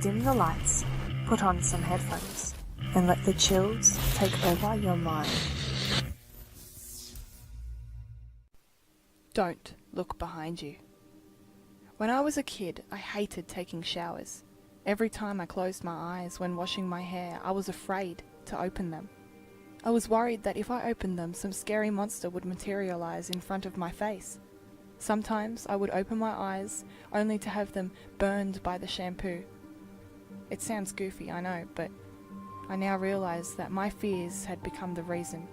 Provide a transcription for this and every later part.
dim the lights, put on some headphones, and let the chills take over your mind. Don't look behind you. When I was a kid, I hated taking showers. Every time I closed my eyes when washing my hair, I was afraid to open them. I was worried that if I opened them, some scary monster would materialize in front of my face. Sometimes I would open my eyes only to have them burned by the shampoo. It sounds goofy, I know, but I now realize that my fears had become the reason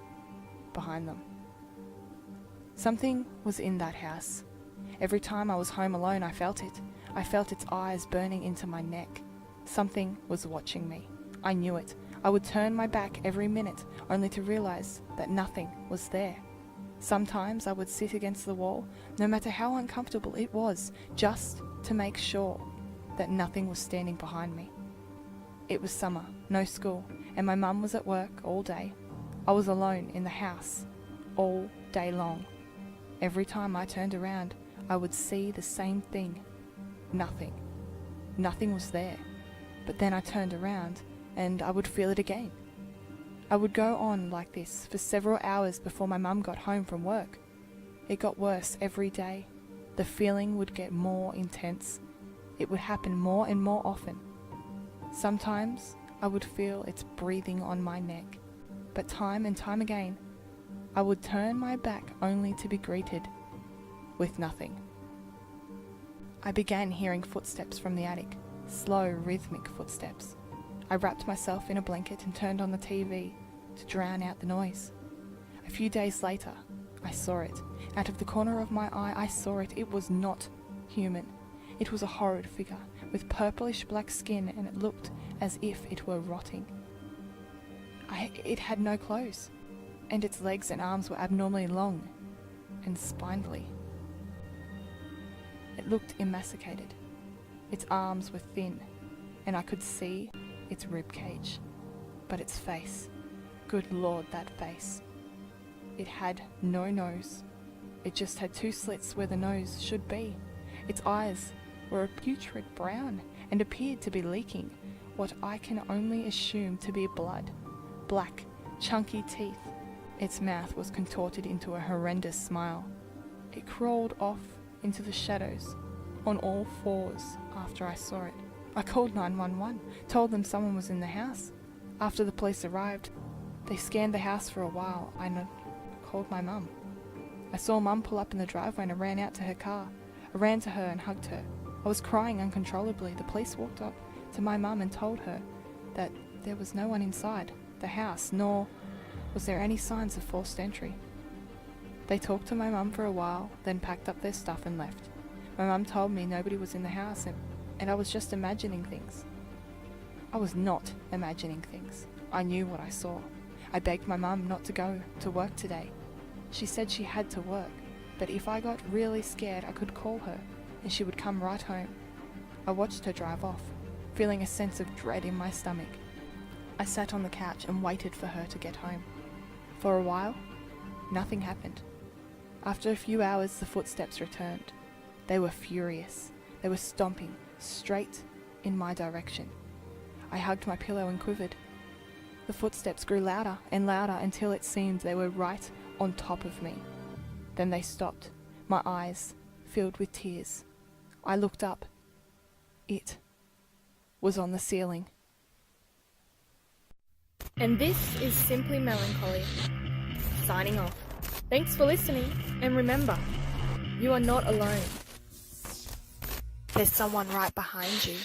behind them. Something was in that house. Every time I was home alone, I felt it. I felt its eyes burning into my neck. Something was watching me. I knew it. I would turn my back every minute, only to realize that nothing was there. Sometimes I would sit against the wall, no matter how uncomfortable it was, just to make sure that nothing was standing behind me. It was summer, no school, and my mum was at work all day. I was alone in the house all day long. Every time I turned around, I would see the same thing. Nothing. Nothing was there. But then I turned around and I would feel it again. I would go on like this for several hours before my mum got home from work. It got worse every day. The feeling would get more intense. It would happen more and more often. Sometimes I would feel its breathing on my neck, but time and time again, I would turn my back only to be greeted with nothing. I began hearing footsteps from the attic, slow, rhythmic footsteps. I wrapped myself in a blanket and turned on the TV to drown out the noise. A few days later, I saw it. Out of the corner of my eye, I saw it. It was not human. It was a horrid figure with purplish black skin, and it looked as if it were rotting. It had no clothes, and its legs and arms were abnormally long and spindly. It looked emaciated. Its arms were thin, and I could see its rib cage. But its face, good Lord, that face. It had no nose. It just had two slits where the nose should be. Its eyes were a putrid brown and appeared to be leaking what I can only assume to be blood. Black, chunky teeth. Its mouth was contorted into a horrendous smile. It crawled off into the shadows on all fours after I saw it. I called 911, told them someone was in the house. After the police arrived, they scanned the house for a while. I called my mum. I saw Mum pull up in the driveway and I ran out to her car. I ran to her and hugged her. I was crying uncontrollably. The police walked up to my mum and told her that there was no one inside the house, nor was there any signs of forced entry. They talked to my mum for a while, then packed up their stuff and left. My mum told me nobody was in the house and I was just imagining things. I was not imagining things. I knew what I saw. I begged my mum not to go to work today. She said she had to work, but if I got really scared, I could call her and she would come right home. I watched her drive off, feeling a sense of dread in my stomach. I sat on the couch and waited for her to get home. For a while, nothing happened. After a few hours, the footsteps returned. They were furious. They were stomping straight in my direction. I hugged my pillow and quivered. The footsteps grew louder and louder until it seemed they were right on top of me. Then they stopped, my eyes filled with tears. I looked up. It was on the ceiling. And this is Simply Melancholy, signing off. Thanks for listening, and remember, you are not alone. There's someone right behind you.